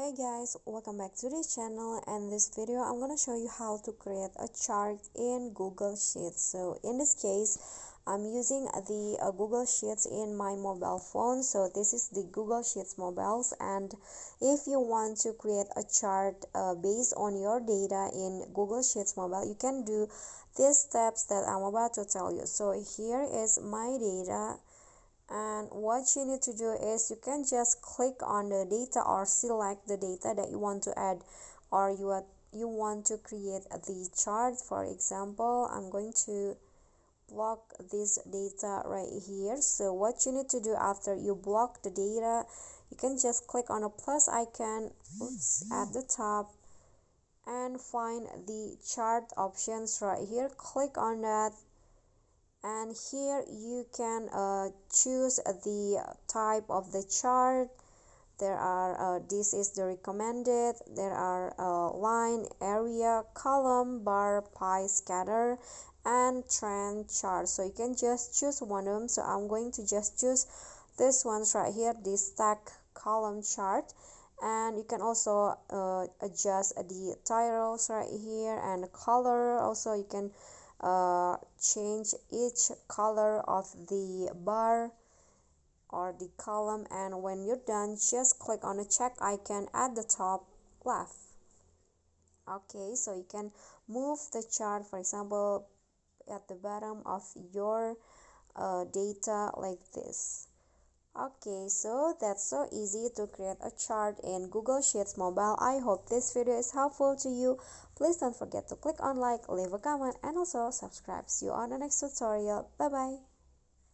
Hey guys, welcome back to this channel, and this video I'm gonna show you how to create a chart in Google Sheets. So in this case, I'm using the Google Sheets in my mobile phone. So this is the Google Sheets mobiles, and if you want to create a chart based on your data in Google Sheets mobile, you can do these steps that I'm about to tell you. So here is my data, and what you need to do is you can just click on the data or select the data that you want to add, or you want to create the chart. For example, I'm going to block this data right here. So what you need to do after you block the data, you can just click on a plus icon at the top and find the chart options right here. Click on that, and here you can choose the type of the chart. There are this is the recommended. There are line, area, column, bar, pie, scatter, and trend chart. So you can just choose one of them. So I'm going to just choose this ones right here, the stack column chart. And you can also adjust the titles right here, and color also. You can change each color of the bar or the column, and when you're done, just click on the check icon at the top left. Okay, so you can move the chart, for example, at the bottom of your data like this. Okay, so that's so easy to create a chart in Google Sheets mobile. I hope this video is helpful to you. Please don't forget to click on like, leave a comment, and also subscribe. See you on the next tutorial. Bye bye.